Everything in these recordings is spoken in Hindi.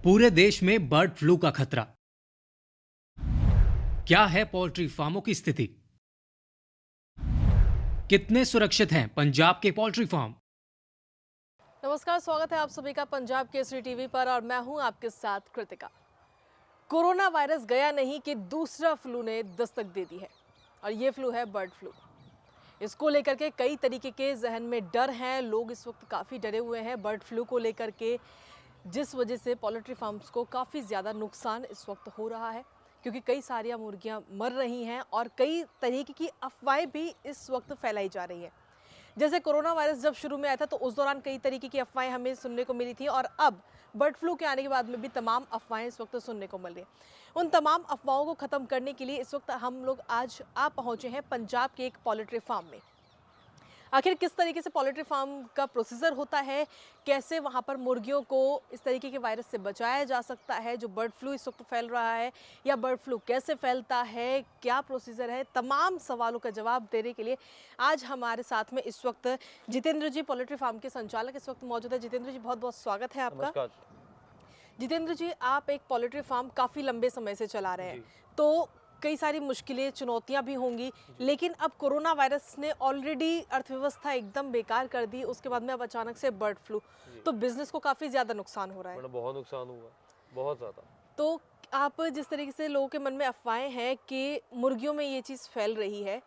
पूरे देश में बर्ड फ्लू का खतरा। क्या है पोल्ट्री फार्मों की स्थिति? कितने सुरक्षित हैं पंजाब के पोल्ट्री फार्म? नमस्कार, स्वागत है आप सभी का पंजाब केसरी टीवी पर और मैं हूं आपके साथ कृतिका। कोरोना वायरस गया नहीं कि दूसरा फ्लू ने दस्तक दे दी है और ये फ्लू है बर्ड फ्लू। इसको लेकर के कई तरीके के जहन में डर हैं, लोग इस वक्त काफ़ी डरे हुए हैं बर्ड फ्लू को लेकर के, जिस वजह से पोल्ट्री फार्म्स को काफ़ी ज़्यादा नुकसान इस वक्त हो रहा है क्योंकि कई सारी मुर्गियां मर रही हैं और कई तरीके की अफवाहें भी इस वक्त फैलाई जा रही हैं। जैसे कोरोना वायरस जब शुरू में आया था तो उस दौरान कई तरीके की अफवाहें हमें सुनने को मिली थी और अब बर्ड फ्लू के आने के बाद में भी तमाम अफवाहें इस वक्त सुनने को मिल रही हैं। उन तमाम अफवाहों को ख़त्म करने के लिए इस वक्त हम लोग आज आ पहुँचे हैं पंजाब के एक पोल्ट्री फार्म में। आखिर किस तरीके से पोल्ट्री फार्म का प्रोसीजर होता है, कैसे वहाँ पर मुर्गियों को इस तरीके के वायरस से बचाया जा सकता है जो बर्ड फ्लू इस वक्त फैल रहा है, या बर्ड फ्लू कैसे फैलता है, क्या प्रोसीजर है, तमाम सवालों का जवाब देने के लिए आज हमारे साथ में इस वक्त जितेंद्र जी, पोल्ट्री फार्म के संचालक, इस वक्त मौजूद है। जितेंद्र जी, बहुत बहुत स्वागत है आपका। नमस्कार। जितेंद्र जी, आप एक पोल्ट्री फार्म काफ़ी लंबे समय से चला रहे हैं, जी। तो कई सारी मुश्किलें, चुनौतियां भी होंगी, लेकिन अब कोरोना वायरस ने ऑलरेडी अर्थव्यवस्था एकदम बेकार कर दी, उसके बाद में अब अचानक से बर्ड फ्लू, तो बिजनेस को काफ़ी ज़्यादा नुकसान हो रहा है। मतलब बहुत नुकसान हुआ, बहुत ज़्यादा। तो आप जिस तरीके से लोगों के मन में अफवाहें हैं कि मुर्गियों में ये चीज़ फैल रही है,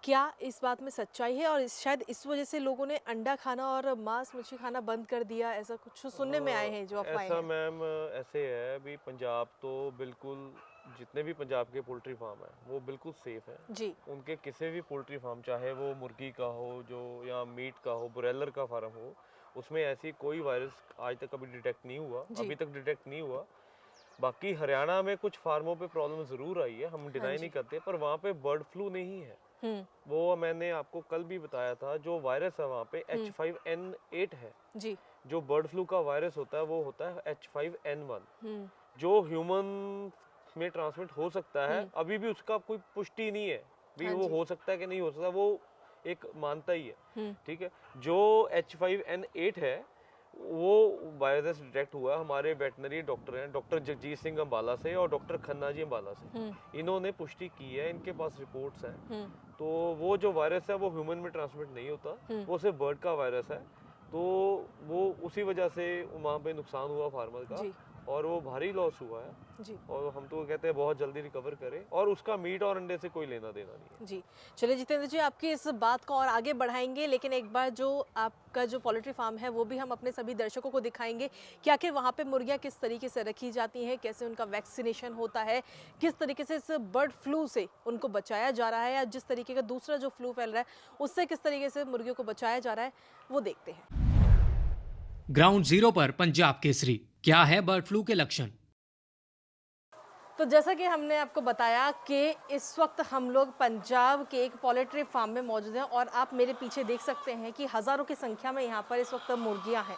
क्या इस बात में सच्चाई है और शायद इस वजह से लोगों ने अंडा खाना और मांस मछली खाना बंद कर दिया, ऐसा कुछ सुनने में आए हैं जो अफवाहें ऐसा हैं? मैम, ऐसे है अभी पंजाब तो बिल्कुल, जितने भी पंजाब के पोल्ट्री फार्म हैं वो बिल्कुल सेफ हैं। जी। उनके किसी भी पोल्ट्री फार्म, चाहे वो मुर्गी का हो जो या मीट का हो, ब्रॉयलर का फार्म हो, उसमें ऐसी कोई वायरस आज तक कभी डिटेक्ट नहीं हुआ, जी। अभी तक डिटेक्ट नहीं हुआ। बाकी हरियाणा में कुछ फार्मों पे प्रॉब्लम ज़रूर आई है, हम हाँ डिनाई जी। नहीं करते, पर वहाँ पे बर्ड फ्लू नहीं है। हम्म। वो मैंने आपको कल भी बताया था, जो वायरस है वहाँ पे H5N8 है। जी। जो बर्ड फ्लू का वायरस होता है वो होता है H5N1, हम्म। जो ह्यूमन में ट्रांसमिट हो सकता है। अभी भी उसका कोई पुष्टि नहीं है, भी हाँ वो जी। हो सकता है कि नहीं हो सकता, वो एक मानता ही है। हम्म। ठीक है। जो H5N8 है वो वायरस डिटेक्ट हुआ हमारे वेटनरी डॉक्टर हैं, डॉक्टर जगजीत सिंह अम्बाला से और डॉक्टर खन्ना जी अम्बाला से। इन्होंने पुष्टि की है, इनके पास रिपोर्ट्स हैं। तो वो जो वायरस है वो ह्यूमन में ट्रांसमिट नहीं होता, वो सिर्फ बर्ड का वायरस है। तो वो उसी वजह से वहाँ पे नुकसान हुआ फार्मर का, जी। और वो भारी लॉस हुआ है। जी। और हम तो कहते हैं बहुत जल्दी रिकवर करें, और उसका मीट और अंडे से कोई लेना देना नहीं है। जी। चलिए जितेंद्र जी, आपकी इस बात को और आगे बढ़ाएंगे, लेकिन एक बार जो आपका जो पोल्ट्री फार्म है वो भी हम अपने सभी दर्शकों को दिखाएंगे कि आखिर वहाँ पे मुर्गियाँ किस तरीके से रखी जाती हैं, कैसे उनका वैक्सीनेशन होता है, किस तरीके से इस बर्ड फ्लू से उनको बचाया जा रहा है, या जिस तरीके का दूसरा जो फ्लू फैल रहा है उससे किस तरीके से मुर्गियों को बचाया जा रहा है, वो देखते हैं। ग्राउंड जीरो पर पंजाब केसरी। क्या है बर्ड फ्लू के लक्षण? तो जैसा कि हमने आपको बताया कि इस वक्त हम लोग पंजाब के एक पोल्ट्री फार्म में मौजूद हैं और आप मेरे पीछे देख सकते हैं कि हज़ारों की संख्या में यहाँ पर इस वक्त मुर्गियाँ हैं।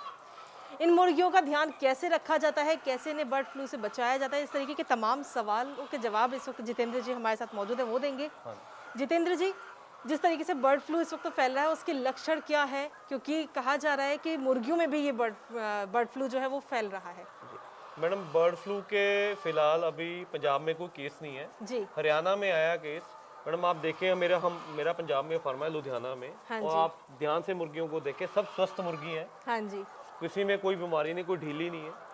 इन मुर्गियों का ध्यान कैसे रखा जाता है, कैसे इन्हें बर्ड फ्लू से बचाया जाता है, इस तरीके के तमाम सवालों के जवाब इस वक्त जितेंद्र जी हमारे साथ मौजूद है, वो देंगे। जितेंद्र जी, जिस तरीके से बर्ड फ्लू इस वक्त फैल रहा है उसके लक्षण क्या है, क्योंकि कहा जा रहा है कि मुर्गियों में भी ये बर्ड फ्लू जो है वो फैल रहा है। मैडम, बर्ड फ्लू के फिलहाल अभी पंजाब में कोई केस नहीं है। जी। हरियाणा में आया केस। मैडम आप देखें, मेरा पंजाब में फार्म है लुधियाना में, हाँ और जी। आप ध्यान से मुर्गियों को देखें, सब स्वस्थ मुर्गी हैं, हाँ जी। किसी में कोई बीमारी नहीं, कोई ढीली नहीं है।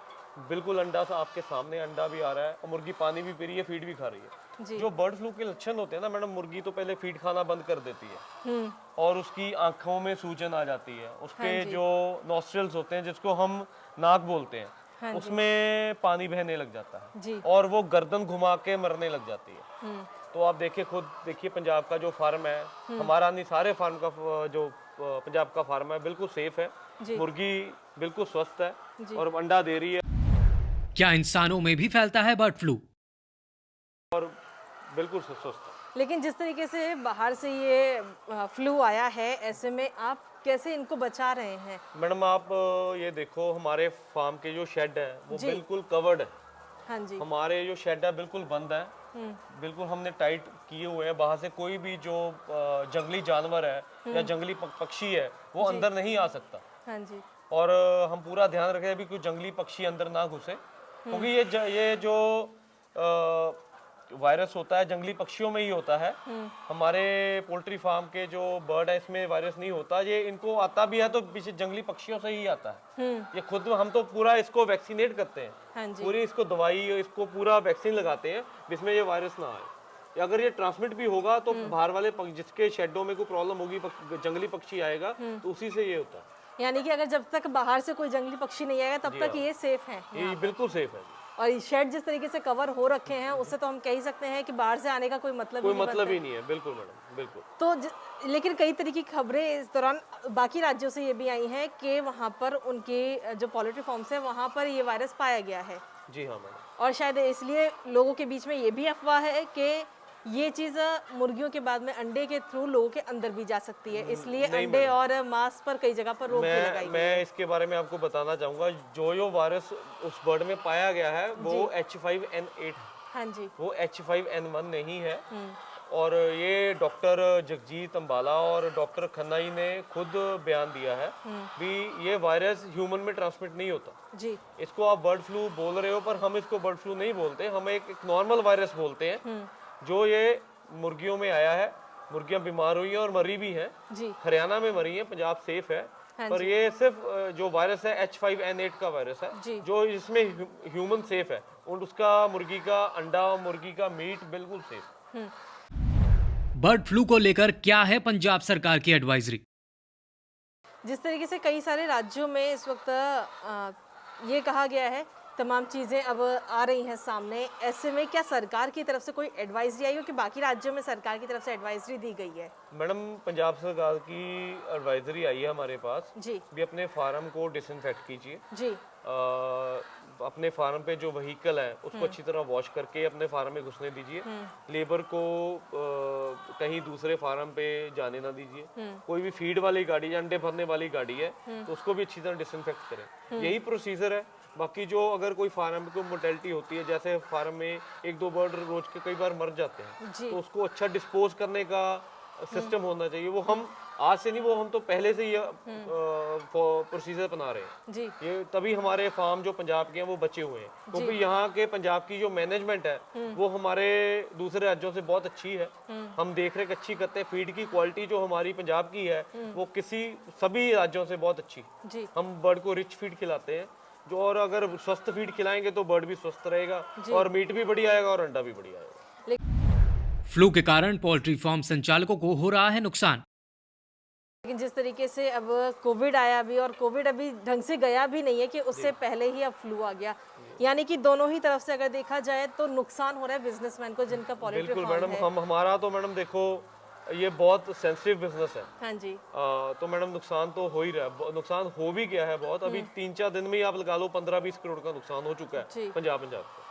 बिल्कुल अंडा सा आपके सामने अंडा भी आ रहा है, और मुर्गी पानी भी पी रही है, फीड भी खा रही है। जी। जो बर्ड फ्लू के लक्षण होते हैं ना मैडम, मुर्गी तो पहले फीड खाना बंद कर देती है, और उसकी आंखों में सूजन आ जाती है, उसके हाँ जी। जो नॉस्ट्रल्स होते हैं जिसको हम नाक बोलते हैं, हाँ जी। उसमें पानी बहने लग जाता है, जी। और वो गर्दन घुमा के मरने लग जाती है। तो आप देखिए, खुद देखिए पंजाब का जो फार्म है, हमारा नहीं सारे फार्म का जो पंजाब का फार्म है बिल्कुल सेफ है। जी। मुर्गी बिल्कुल स्वस्थ है जी। और अंडा दे रही है, क्या इंसानों में भी फैलता है बर्ड फ्लू? और बिल्कुल स्वस्थ है। लेकिन जिस तरीके से बाहर से ये फ्लू आया है, ऐसे में आप कैसे इनको बचा रहे हैं? मैडम आप ये देखो, हमारे फार्म के जो शेड है वो जी। बिल्कुल कवर्ड है। हाँ जी। हमारे जो शेड है बिल्कुल बंद है, बिल्कुल हमने टाइट किए हुए हैं। बाहर से कोई भी जो जंगली जानवर है या जंगली पक्षी है वो जी। अंदर नहीं आ सकता। हाँ जी। और हम पूरा ध्यान रखें अभी कोई जंगली पक्षी अंदर ना घुसे, क्योंकि ये जो वायरस होता है जंगली पक्षियों में ही होता है। हमारे पोल्ट्री फार्म के जो बर्ड है इसमें वायरस नहीं होता। ये इनको आता भी है तो पीछे जंगली पक्षियों से ही आता है। ये खुद हम तो पूरा इसको वैक्सीनेट करते हैं। हाँ जी। पूरी इसको दवाई, इसको पूरा वैक्सीन लगाते हैं जिसमें ये वायरस ना आए। या अगर ये ट्रांसमिट भी होगा तो बाहर वाले जिसके शेडों में कोई प्रॉब्लम होगी, जंगली पक्षी आएगा तो उसी से ये होता है। यानी कि अगर जब तक बाहर से कोई जंगली पक्षी नहीं आएगा तब तक ये सेफ है। ये बिल्कुल सेफ है। और ये शेड जिस तरीके से कवर हो रखे हैं उससे तो हम कह ही सकते हैं कि बाहर से आने का कोई मतलब ही नहीं है। बिल्कुल मैडम, बिल्कुल। तो लेकिन कई तरह की खबरें इस दौरान बाकी राज्यों से ये भी आई हैं कि वहाँ पर उनके जो पोल्ट्री फार्म्स है वहाँ पर ये वायरस पाया गया है। जी हाँ मैडम। और शायद इसलिए लोगों के बीच में ये भी अफवाह है कि ये चीज़ मुर्गियों के बाद में अंडे के थ्रू लोगों के अंदर भी जा सकती है, इसलिए अंडे और मांस पर कई जगह पर रोक भी लगाई गई है। मैं इसके बारे में आपको बताना चाहूँगा। जो वायरस उस बर्ड में पाया गया है वो H5N8। हाँ जी। वो H5N1 नहीं है। और ये डॉक्टर जगजीत अम्बाला और डॉक्टर खन्ना जी ने खुद बयान दिया है भी ये वायरस ह्यूमन में ट्रांसमिट नहीं होता जी। इसको आप बर्ड फ्लू बोल रहे हो पर हम इसको बर्ड फ्लू नहीं बोलते, हम एक नॉर्मल वायरस बोलते हैं जो ये मुर्गियों में आया है। मुर्गियां बीमार हुई हैं और मरी भी हैं। हरियाणा में मरी हैं, पंजाब सेफ है। पर ये सिर्फ जो वायरस है H5N8 का वायरस है जो इसमें ह्यूमन सेफ है और उसका मुर्गी का अंडा और मुर्गी का मीट बिल्कुल सेफ। बर्ड फ्लू को लेकर क्या है पंजाब सरकार की एडवाइजरी? जिस तरीके से कई सारे राज्यों में इस वक्त ये कहा गया है, तमाम चीज़ें अब आ रही हैं सामने, ऐसे में क्या सरकार की तरफ से कोई एडवाइजरी आई हो कि बाकी राज्यों में सरकार की तरफ से एडवाइजरी दी गई है? मैडम पंजाब सरकार की एडवाइजरी आई है हमारे पास जी। भी अपने फार्म को डिसइंफेक्ट कीजिए जी। अपने फार्म पे जो व्हीकल है उसको अच्छी तरह वॉश करके अपने फार्म में घुसने दीजिए। लेबर को कहीं दूसरे फार्म पे जाने ना दीजिए। कोई भी फीड वाली गाड़ी या अंडे भरने वाली गाड़ी है तो उसको भी अच्छी तरह डिसइंफेक्ट करें। यही प्रोसीजर है। बाकी जो अगर कोई फार्म में कोई मोर्टेलिटी होती है, जैसे फार्म में 1-2 बर्ड रोज के कई बार मर जाते हैं तो उसको अच्छा डिस्पोज करने का सिस्टम होना चाहिए। वो हम आज से नहीं, वो हम तो पहले से ये प्रोसीजर बना रहे हैं जी। ये तभी हमारे फार्म जो पंजाब के हैं वो बचे हुए हैं क्योंकि यहाँ के पंजाब की जो मैनेजमेंट है वो हमारे दूसरे राज्यों से बहुत अच्छी है। हम देख रेख अच्छी करते हैं। फीड की क्वालिटी जो हमारी पंजाब की है वो सभी राज्यों से बहुत अच्छी। हम बर्ड को रिच फीड खिलाते हैं जो, और अगर स्वस्थ फीड खिलाएंगे तो बर्ड भी स्वस्थ रहेगा और मीट भी बढ़िया आएगा और अंडा भी बढ़िया आएगा। फ्लू के कारण पोल्ट्री फार्म संचालकों को हो रहा है नुकसान। लेकिन जिस तरीके से अब कोविड आया भी और कोविड अभी ढंग से गया भी नहीं है कि उससे पहले ही अब फ्लू आ गया, यानी कि दोनों ही तरफ से अगर देखा जाए तो नुकसान हो रहा है बिजनेसमैन को जिनका पोल्ट्री फार्म है। बिल्कुल मैडम, हमारा तो मैडम देखो ये बहुत सेंसिटिव बिजनेस है। हाँ जी। तो मैडम नुकसान तो हो ही रहा है, नुकसान हो भी गया है बहुत। अभी 3-4 दिन में ही आप लगा लो 15-20 करोड़ का नुकसान हो चुका है पंजाब को।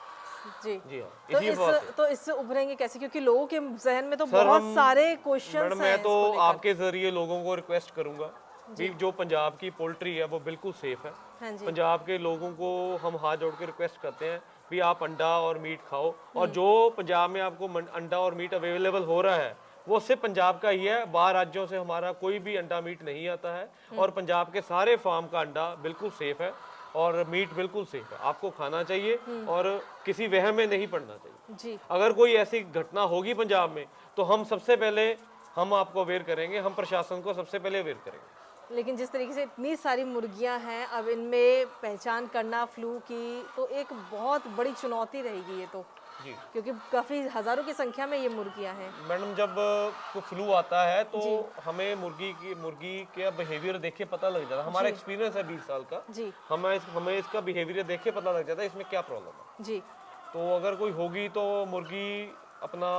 जी हाँ। तो इससे उभरेंगे कैसे, क्योंकि लोगों के जहन में तो बहुत सारे क्वेश्चंस हैं। मैं तो आपके जरिए लोगों को रिक्वेस्ट करूंगा भी जो पंजाब की पोल्ट्री है वो बिल्कुल सेफ है। हाँ जी। पंजाब के लोगों को हम हाथ जोड़ के रिक्वेस्ट करते हैं भी आप अंडा और मीट खाओ, और जो पंजाब में आपको अंडा और मीट अवेलेबल हो रहा है वो सिर्फ पंजाब का ही है। बाहर राज्यों से हमारा कोई भी अंडा मीट नहीं आता है और पंजाब के सारे फार्म का अंडा बिल्कुल सेफ है और मीट बिल्कुल सेफ है। आपको खाना चाहिए और किसी वहम में नहीं पड़ना चाहिए जी। अगर कोई ऐसी घटना होगी पंजाब में तो हम सबसे पहले हम आपको अवेयर करेंगे, हम प्रशासन को सबसे पहले अवेयर करेंगे। लेकिन जिस तरीके से इतनी सारी मुर्गियां हैं, अब इनमें पहचान करना फ्लू की तो एक बहुत बड़ी चुनौती रहेगी ये तो जी, क्योंकि काफी हजारों की संख्या में ये मुर्गियां हैं। मैडम जब फ्लू आता है तो हमें मुर्गी का बिहेवियर देख के पता लग जाता है। हमारा एक्सपीरियंस है 20 साल का जी। हमें इसका बिहेवियर देख के पता लग जाता है इसमें क्या प्रॉब्लम है जी। तो अगर कोई होगी तो मुर्गी अपना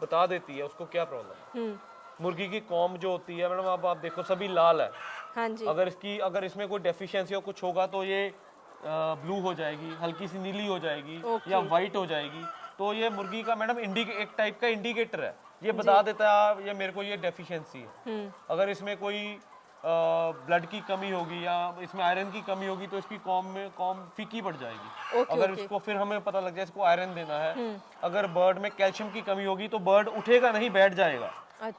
बता देती है उसको क्या प्रॉब्लम है। मुर्गी की कॉम जो होती है मैडम, आप देखो सभी लाल है। हाँ जी। अगर इसमें कोई डेफिशिएंसी हो कुछ होगा तो ये ब्लू हो जाएगी, हल्की सी नीली हो जाएगी या वाइट हो जाएगी। तो ये मुर्गी का मैडम एक टाइप का इंडिकेटर है, ये बता देता है ये मेरे को ये डेफिशिएंसी है। अगर इसमें कोई ब्लड की कमी होगी या इसमें आयरन की कमी होगी तो इसकी कॉम फीकी पड़ जाएगी। अगर इसको फिर हमें पता लग जाए इसको आयरन देना है। अगर बर्ड में कैल्शियम की कमी होगी तो बर्ड उठेगा नहीं, बैठ जाएगा।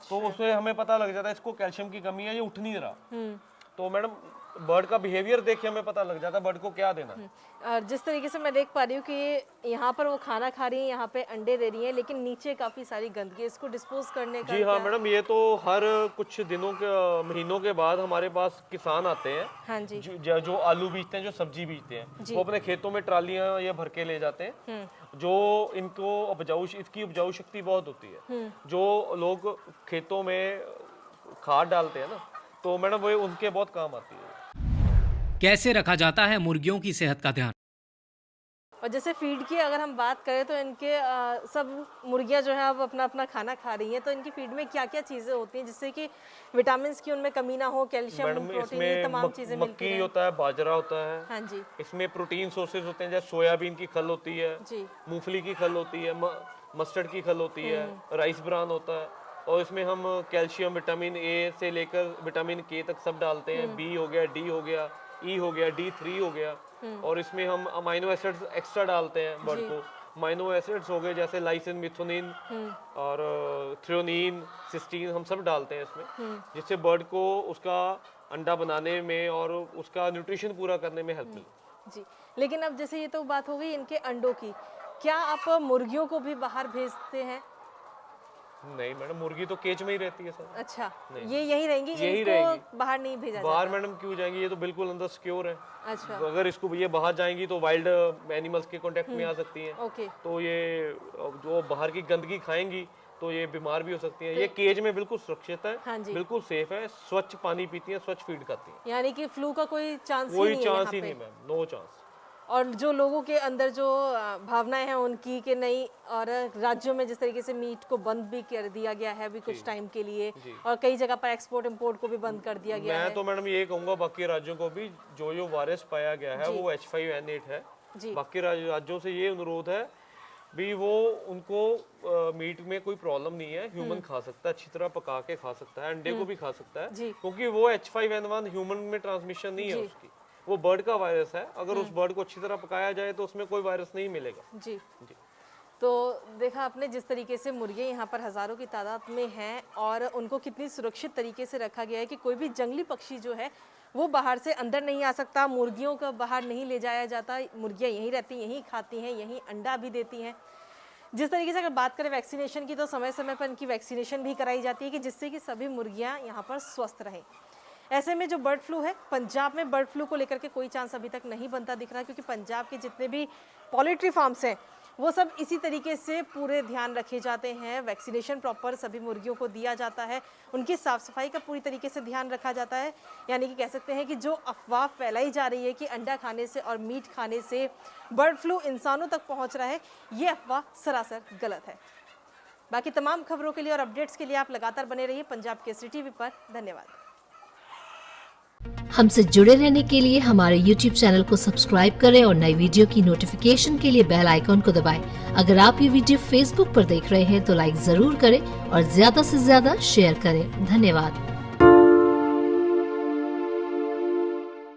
तो उससे हमें पता लग जाता है इसको कैल्शियम की कमी है, ये उठ नहीं रहा। तो मैडम बर्ड का बिहेवियर देख के हमें पता लग जाता है बर्ड को क्या देना है। और जिस तरीके से मैं देख पा रही हूँ कि यहाँ पर वो खाना खा रही है, यहाँ पे अंडे दे रही हैं, लेकिन नीचे काफी सारी गंदगी, इसको डिस्पोज करने का जी हाँ क्या- मैडम, ये तो हर कुछ दिनों के महीनों के बाद हमारे पास किसान आते हैं हाँ जी। जो आलू बीजते हैं, जो सब्जी बीजते हैं, जी। वो अपने खेतों में ट्रालियां ये भर के ले जाते हैं। जो इनको इसकी उपजाऊ शक्ति बहुत होती है। जो लोग खेतों में खाद डालते हैं ना, तो मैडम वो उनके बहुत काम आती है। कैसे रखा जाता है मुर्गियों की सेहत का ध्यान? और जैसे फीड की अगर हम बात करें तो इनके सब मुर्गियां जो है अब अपना अपना खाना खा रही हैं, तो इनकी फीड में क्या क्या चीज़ें होती हैं जिससे कि विटामिन की उनमें कमी ना हो, कैल्शियम, मैडम प्रोटीन, ये इसमें तमाम चीज़ें मिलती मक्की हैं। होता है, बाजरा होता है। हाँ जी इसमें प्रोटीन सोर्सेज होते हैं, जैसे सोयाबीन की खल होती है, जी। मूंगफली की खल होती है, मस्टर्ड की खल होती है, राइस ब्रान होता है। और इसमें हम कैल्शियम, विटामिन ए से लेकर विटामिन के तक सब डालते हैं। बी हो गया, डी हो गया, ई हो गया, D3 हो गया। और इसमें हम अमाइनो एसिड्स एक्स्ट्रा डालते हैं बर्ड को। अमाइनो एसिड्स हो गए जैसे लाइसिन, मिथुनिन और थ्रियोनिन, सिस्टीन, हम सब डालते हैं इसमें, जिससे बर्ड को उसका अंडा बनाने में और उसका न्यूट्रिशन पूरा करने में हेल्प मिले। जी। लेकिन अब जैसे ये तो बात हो गई इनके अंडों की, क्या आप मुर्गियों को भी बाहर भेजते हैं? नहीं मैडम, मुर्गी तो केज में ही रहती है सर। अच्छा, ये यही रहेंगी, यही इनको रहेगी। बाहर नहीं भेजा बाहर मैडम क्यों जाएंगी, ये तो बिल्कुल अंदर सिक्योर है। अच्छा, अगर इसको ये बाहर जाएंगी तो वाइल्ड एनिमल्स के कांटेक्ट में आ सकती हैं। ओके। तो ये जो बाहर की गंदगी खाएंगी तो ये बीमार भी हो सकती हैं। ये केज में बिल्कुल सुरक्षित है, हाँ जी। बिल्कुल सेफ है, स्वच्छ पानी पीती हैं, स्वच्छ फीड खाती हैं। यानी कि फ्लू का कोई चांस ही कोई नहीं है चांस यहाँ ही पे। नहीं मैम, नो चांस। और जो लोगों के अंदर जो भावनाएं हैं उनकी कि नहीं, और राज्यों में जिस तरीके से मीट को बंद भी कर दिया गया है अभी कुछ टाइम के लिए, और कई जगह पर एक्सपोर्ट इंपोर्ट को भी बंद कर दिया गया मैं है। तो मैडम ये कहूंगा बाकी राज्यों को भी, जो वायरस पाया गया है वो H5N8 है। जी। बाकी राज्यों से ये अनुरोध है भी वो उनको मीट में कोई प्रॉब्लम नहीं है, ह्यूमन खा सकता है, अच्छी तरह पका के खा सकता है, अंडे को भी खा सकता है, जी। क्योंकि वो H5N1 ह्यूमन में ट्रांसमिशन नहीं है उसकी, वो बर्ड का वायरस है। अगर उस बर्ड को अच्छी तरह पकाया जाए तो उसमें कोई वायरस नहीं मिलेगा। जी। जी। तो देखा आपने जिस तरीके से मुर्गे यहाँ पर हज़ारों की तादाद में हैं और उनको कितनी सुरक्षित तरीके से रखा गया है कि कोई भी जंगली पक्षी जो है वो बाहर से अंदर नहीं आ सकता, मुर्गियों का बाहर नहीं ले जाया जाता, मुर्गियाँ यहीं रहती, यहीं खाती हैं, यहीं अंडा भी देती हैं। जिस तरीके से अगर बात करें वैक्सीनेशन की, तो समय समय पर इनकी वैक्सीनेशन भी कराई जाती है कि जिससे कि सभी मुर्गियाँ यहाँ पर स्वस्थ रहें। ऐसे में जो बर्ड फ्लू है, पंजाब में बर्ड फ्लू को लेकर के कोई चांस अभी तक नहीं बनता दिख रहा, क्योंकि पंजाब के जितने भी पोल्ट्री फार्म्स हैं वो सब इसी तरीके से पूरे ध्यान रखे जाते हैं। वैक्सीनेशन प्रॉपर सभी मुर्गियों को दिया जाता है, उनकी साफ़ सफाई का पूरी तरीके से ध्यान रखा जाता है। यानी कि कह सकते हैं कि जो अफवाह फैलाई जा रही है कि अंडा खाने से और मीट खाने से बर्ड फ्लू इंसानों तक पहुँच रहा है, ये अफवाह सरासर गलत है। बाकी तमाम खबरों के लिए और अपडेट्स के लिए आप लगातार बने रहिए पंजाब केसरी टीवी पर। धन्यवाद। हमसे जुड़े रहने के लिए हमारे YouTube चैनल को सब्सक्राइब करें और नई वीडियो की नोटिफिकेशन के लिए बेल आइकॉन को दबाएं। अगर आप ये वीडियो Facebook पर देख रहे हैं तो लाइक जरूर करें और ज्यादा से ज्यादा शेयर करें। धन्यवाद।